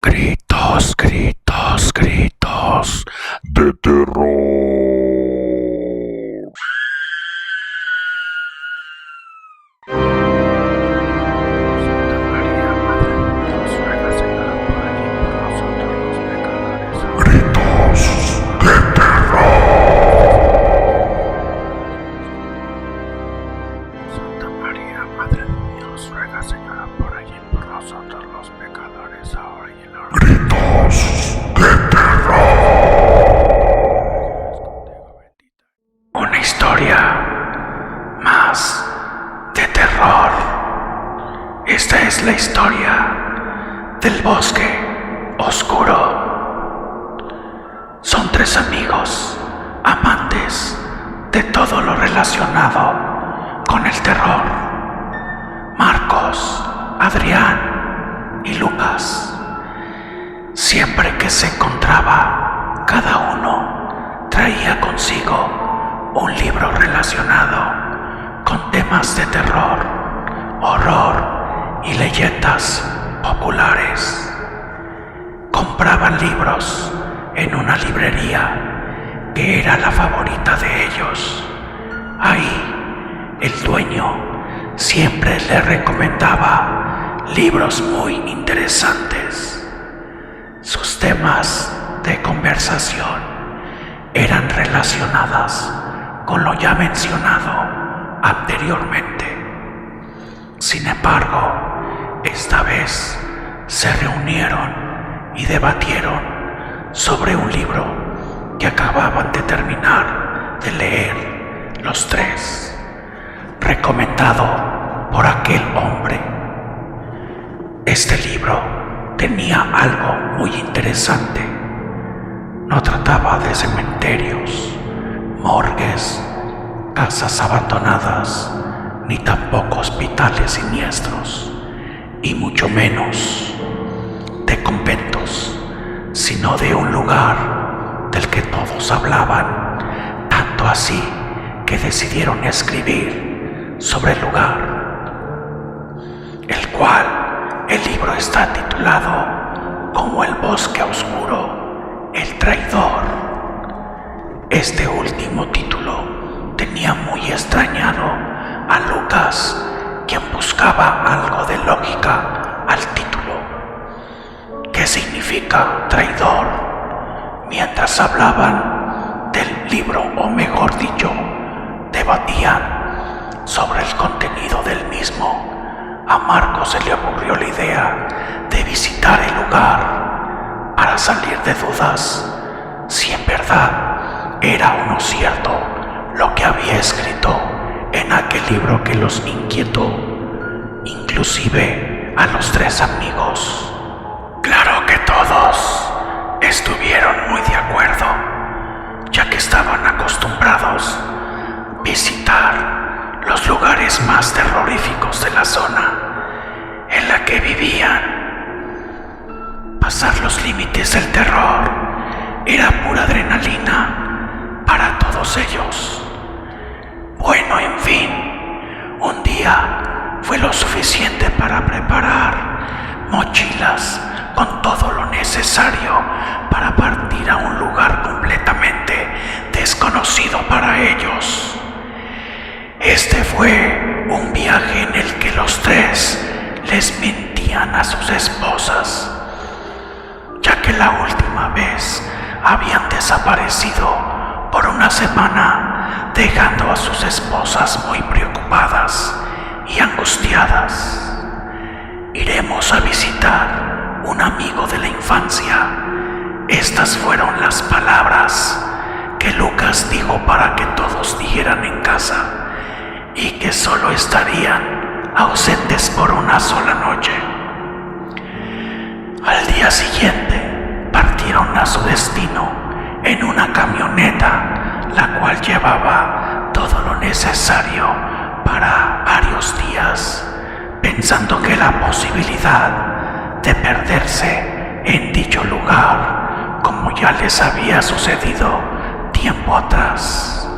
Gritos, gritos, gritos de terror. Santa María, Madre de Dios, ruega, Señora, por allí por nosotros los pecadores. Gritos de terror. Santa María, Madre de Dios, ruega, Señora, por allí por nosotros los pecadores, ahora y en la hora. Gritos de terror. Una historia más de terror. Esta es la historia del bosque oscuro. Son tres amigos, amantes de todo lo relacionado con el terror. Marcos, Adrián y Lucas. Siempre que se encontraba, cada uno traía consigo un libro relacionado con temas de terror, horror y leyendas populares. Compraban libros en una librería que era la favorita de ellos. Ahí, el dueño siempre le recomendaba libros muy interesantes. Sus temas de conversación eran relacionadas con lo ya mencionado anteriormente. Sin embargo, esta vez se reunieron y debatieron sobre un libro que acababan de terminar de leer los tres, recomendado por aquel hombre. Este libro tenía algo muy interesante. No trataba de cementerios, morgues, casas abandonadas, ni tampoco hospitales siniestros, y mucho menos de conventos, sino de un lugar del que todos hablaban, tanto así que decidieron escribir sobre el lugar, el cual el libro está titulado como El bosque oscuro, el traidor. Este último título tenía muy extrañado a Lucas, quien buscaba algo de lógica al título. ¿Qué significa traidor? Mientras hablaban del libro, o mejor dicho, debatían sobre el contenido del mismo, a Marcos se le ocurrió la idea de visitar el lugar para salir de dudas si en verdad era o no cierto lo que había escrito en aquel libro que los inquietó, inclusive a los tres amigos. Claro que todos estuvieron muy de acuerdo, ya que estaban acostumbrados a visitar los lugares más terroríficos de la zona en la que vivían. Pasar los límites del terror era pura adrenalina para todos ellos. Bueno, en fin, un día fue lo suficiente para preparar mochilas con todo lo necesario para partir a un lugar completamente desconocido para ellos. Este fue un viaje en el que los tres les mentían a sus esposas, ya que la última vez habían desaparecido por una semana, dejando a sus esposas muy preocupadas y angustiadas. Iremos a visitar un amigo de la infancia. Estas fueron las palabras que Lucas dijo para que todos dijeran en casa, y que solo estarían ausentes por una sola noche. Al día siguiente partieron a su destino en una camioneta, la cual llevaba todo lo necesario para varios días, pensando que la posibilidad de perderse en dicho lugar, como ya les había sucedido tiempo atrás,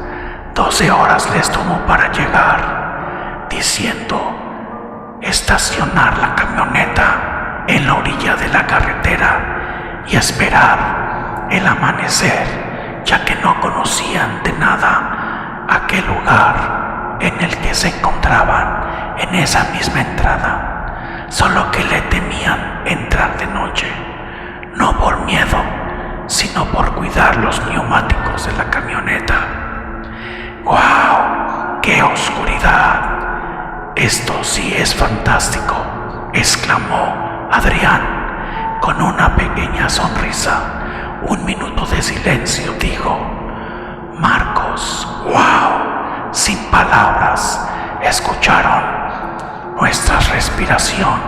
12 horas les tomó para llegar, diciendo estacionar la camioneta en la orilla de la carretera esperar el amanecer, ya que no conocían de nada aquel lugar en el que se encontraban en esa misma entrada, solo que le temían entrar de noche, no por miedo, sino por cuidar los neumáticos de la camioneta. ¡Guau! ¡Qué oscuridad! Esto sí es fantástico, exclamó Adrián con una pequeña sonrisa. Un minuto de silencio, dijo Marcos. ¡Wow! Sin palabras, escucharon nuestra respiración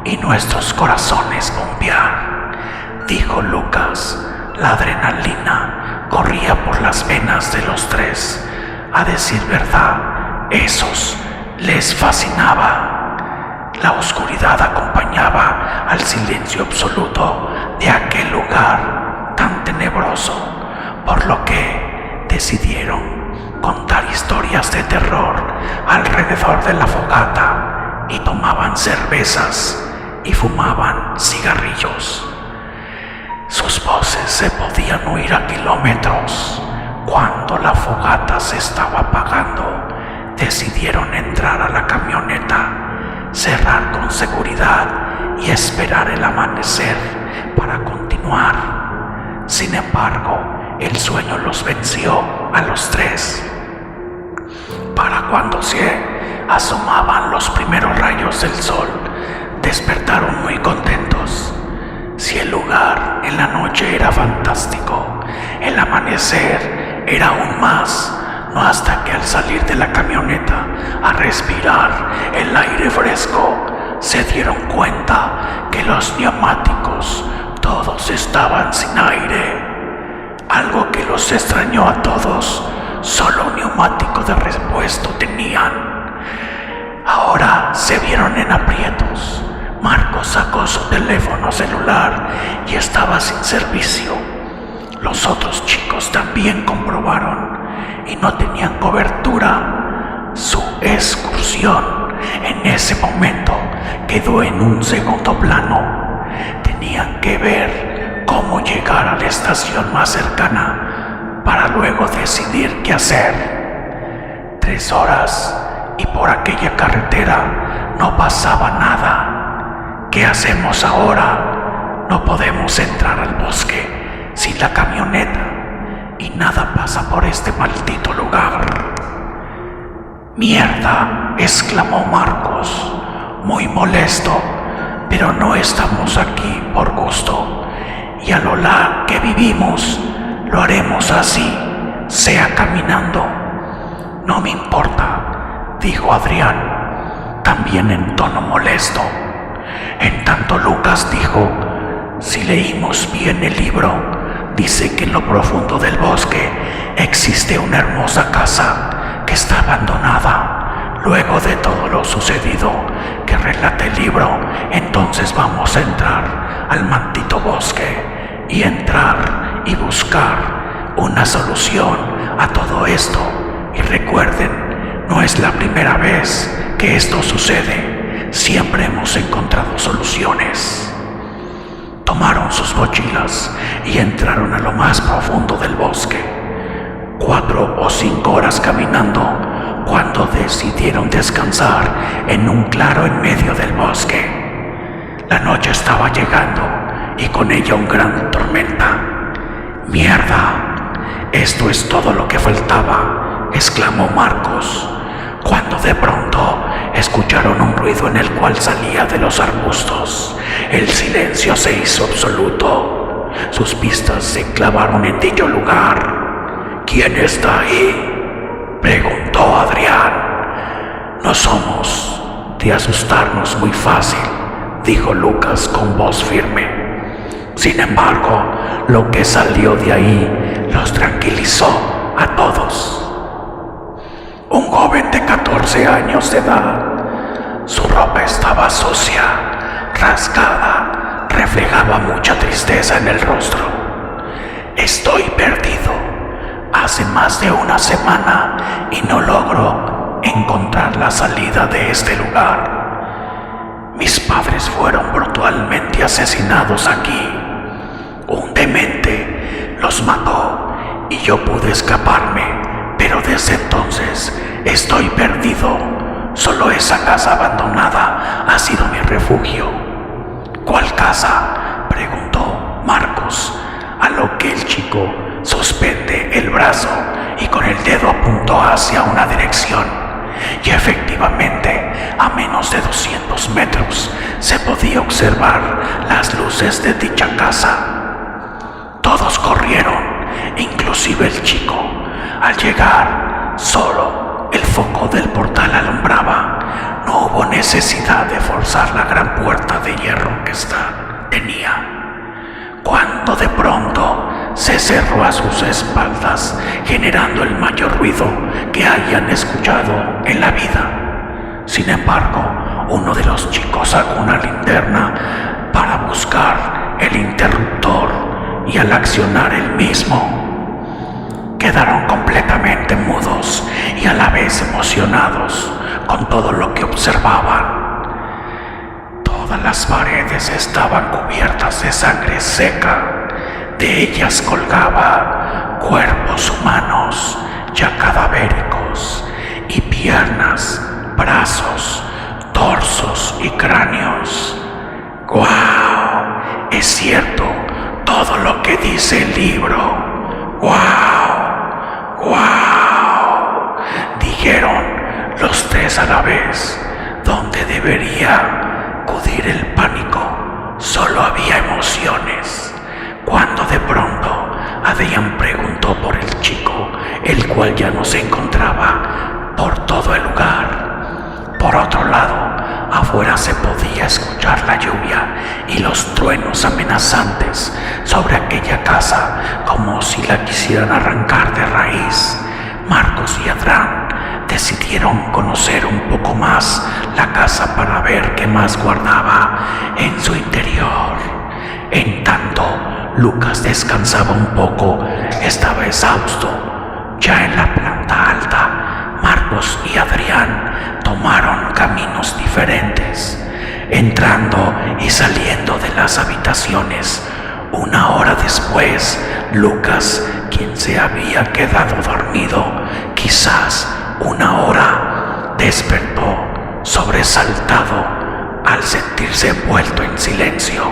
y nuestros corazones bombear, dijo Lucas. La adrenalina corría por las venas de los tres. A decir verdad, esos les fascinaba. La oscuridad acompañaba al silencio absoluto de aquel lugar tan tenebroso, por lo que decidieron contar historias de terror alrededor de la fogata y tomaban cervezas y fumaban cigarrillos. Sus voces se podían oír a kilómetros. Cuando la fogata se estaba apagando, decidieron entrar a la camioneta, cerrar con seguridad y esperar el amanecer para continuar. Sin embargo, el sueño los venció a los tres. Para cuando se asomaban los primeros rayos del sol, despertaron muy contentos. Si el lugar en la noche era fantástico, el amanecer era aún más, no hasta que al salir de la camioneta a respirar el aire fresco, se dieron cuenta que los neumáticos todos estaban sin aire. Algo que los extrañó a todos, solo un neumático de repuesto tenían. Ahora se vieron en aprietos. Marcos sacó su teléfono celular y estaba sin servicio. Los otros chicos también comprobaron y no tenían cobertura. Su excursión en ese momento quedó en un segundo plano. Tenían que ver cómo llegar a la estación más cercana para luego decidir qué hacer. 3 horas y por aquella carretera no pasaba nada. ¿Qué hacemos ahora? No podemos entrar al bosque sin la camioneta y nada pasa por este maldito lugar. ¡Mierda!, exclamó Marcos, muy molesto, pero no estamos aquí por gusto y a lo largo que vivimos lo haremos así, sea caminando. No me importa, dijo Adrián, también en tono molesto. En tanto Lucas dijo, si leímos bien el libro, dice que en lo profundo del bosque existe una hermosa casa que está abandonada. Luego de todo lo sucedido que relata el libro, entonces vamos a entrar al maldito bosque y entrar y buscar una solución a todo esto. Y recuerden, no es la primera vez que esto sucede. Siempre hemos encontrado soluciones. Tomaron sus mochilas y entraron a lo más profundo del bosque. 4 o 5 horas caminando cuando decidieron descansar en un claro en medio del bosque. La noche estaba llegando y con ella una gran tormenta. ¡Mierda! Esto es todo lo que faltaba, exclamó Marcos, cuando de pronto escucharon un ruido en el cual salía de los arbustos. El silencio se hizo absoluto. Sus pistas se clavaron en dicho lugar. ¿Quién está ahí?, preguntó Adrián. No somos de asustarnos muy fácil, dijo Lucas con voz firme. Sin embargo, lo que salió de ahí los tranquilizó a todos. Un joven de 14 años de edad. Su ropa estaba sucia, rasgada, reflejaba mucha tristeza en el rostro. Estoy perdido. Hace más de una semana y no logro encontrar la salida de este lugar. Mis padres fueron brutalmente asesinados aquí. los mató y yo pude escaparme, pero desde entonces estoy perdido. Solo esa casa abandonada ha sido mi refugio. ¿Cuál casa?, preguntó Marcos, a lo que el chico suspende el brazo y con el dedo apuntó hacia una dirección. Y efectivamente, a menos de 200 metros se podía observar las luces de dicha casa. Todos corrieron, inclusive el chico. Al llegar, solo el foco del portal alumbraba. No hubo necesidad de forzar la gran puerta de hierro que tenía. Cuando de pronto se cerró a sus espaldas, generando el mayor ruido que hayan escuchado en la vida. Sin embargo, uno de los chicos sacó una linterna para buscar el interruptor y al accionar el mismo, quedaron completamente mudos y a la vez emocionados con todo lo que observaban. Todas las paredes estaban cubiertas de sangre seca. De ellas colgaba cuerpos humanos ya cadavéricos y piernas, brazos, torsos y cráneos. ¡Guau! Es cierto todo lo que dice el libro. ¡Guau! ¡Guau!, dijeron los tres a la vez. Donde debería acudir el pánico, solo había emociones. Cuando de pronto Adrián preguntó por el chico, el cual ya no se encontraba por todo el lugar. Por otro lado, afuera se podía escuchar la lluvia y los truenos amenazantes sobre aquella casa, como si la quisieran arrancar de raíz. Marcos y Adrián decidieron conocer un poco más la casa para ver qué más guardaba en su interior. En tanto, Lucas descansaba un poco, estaba exhausto. Ya en la planta alta, Marcos y Adrián tomaron caminos diferentes, entrando y saliendo de las habitaciones. Una hora después, Lucas, quien se había quedado dormido, quizás una hora, despertó sobresaltado al sentirse envuelto en silencio.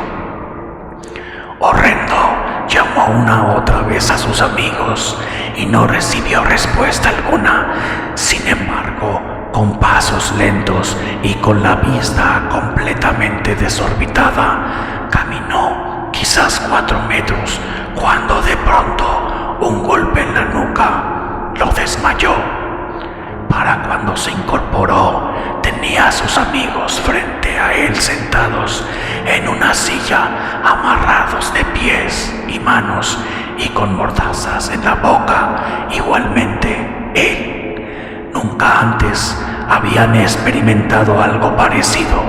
Horrendo llamó una otra vez a sus amigos y no recibió respuesta alguna. Sin embargo, con pasos lentos y con la vista completamente desorbitada, caminó quizás 4 metros cuando de pronto un golpe en la nuca lo desmayó. Para cuando se incorporó, tenía a sus amigos frente a él sentados en una silla, amarrados de pies y manos y con mordazas en la boca. Igualmente, él. Nunca antes habían experimentado algo parecido.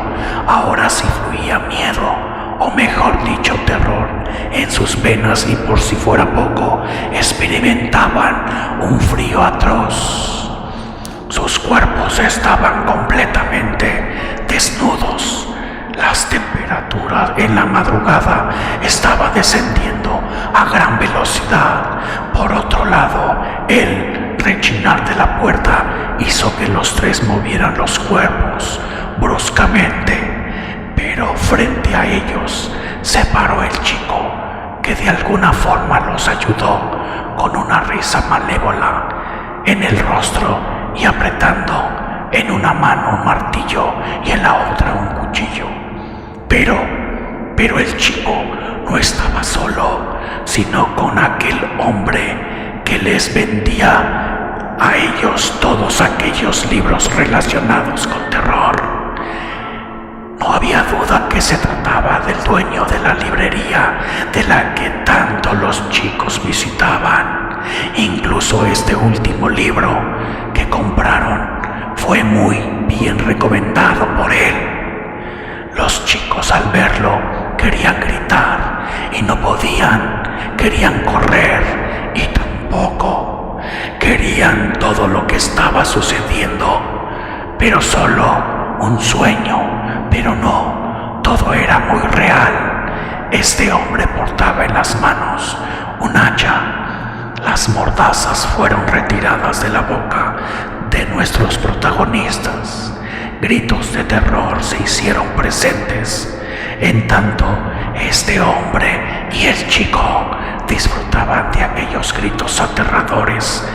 Ahora sí fluía miedo, o mejor dicho, terror, en sus venas, y por si fuera poco, experimentaban un frío atroz. Sus cuerpos estaban completamente desnudos. Las temperaturas en la madrugada estaban descendiendo a gran velocidad. Por otro lado, el rechinar de la puerta hizo que los tres movieran los cuerpos bruscamente. Pero frente a ellos se paró el chico, que de alguna forma los ayudó, con una risa malévola en el rostro y apretando en una mano un martillo y en la otra un cuchillo. Pero el chico no estaba solo, sino con aquel hombre que les vendía a ellos todos aquellos libros relacionados con terror. No había duda que se trataba del dueño de la librería de la que tanto los chicos visitaban. Incluso este último libro que compraron fue muy bien recomendado por él. Los chicos, al verlo, querían gritar y no podían. Querían correr y tampoco. Querían todo lo que estaba sucediendo, pero solo un sueño. Pero no, todo era muy real. Este hombre portaba en las manos un un hacha. Las mordazas fueron retiradas de la boca de nuestros protagonistas. Gritos de terror se hicieron presentes. En tanto, este hombre y el chico disfrutaban de aquellos gritos aterradores,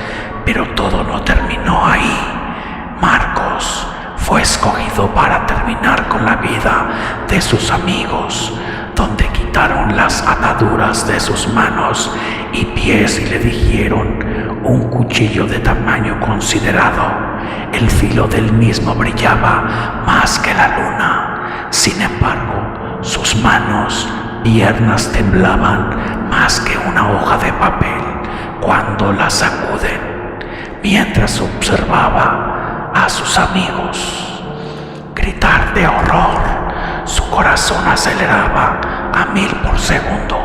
pero todo no terminó ahí. Marcos fue escogido para terminar con la vida de sus amigos, donde quitaron las ataduras de sus manos y pies y le dijeron un cuchillo de tamaño considerado. El filo del mismo brillaba más que la luna. Sin embargo, sus manos, piernas temblaban más que una hoja de papel cuando la sacuden, mientras observaba a sus amigos gritar de horror. Su corazón aceleraba a 1000 por segundo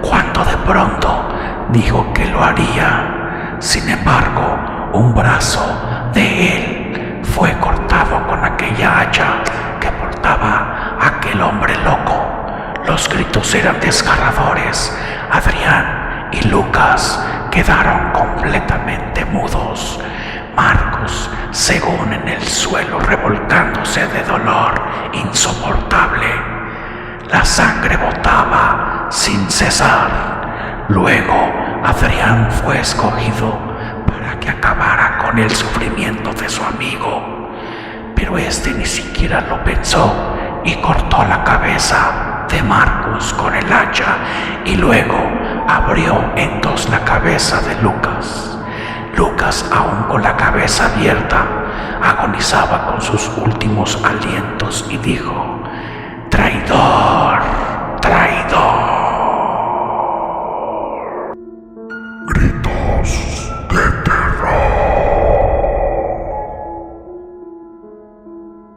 cuando de pronto dijo que lo haría. Sin embargo, un brazo de él fue cortado con aquella hacha que portaba aquel hombre loco. Los gritos eran desgarradores. Adrián y Lucas quedaron completamente mudos. Marcos según en el suelo, revolcándose de dolor insoportable. La sangre botaba sin cesar. Luego Adrián fue escogido para que acabara con el sufrimiento de su amigo, pero este ni siquiera lo pensó y cortó la cabeza de Marcos con el hacha y luego abrió en dos la cabeza de Lucas. Lucas, aún con la cabeza abierta, agonizaba con sus últimos alientos y dijo: «¡Traidor!».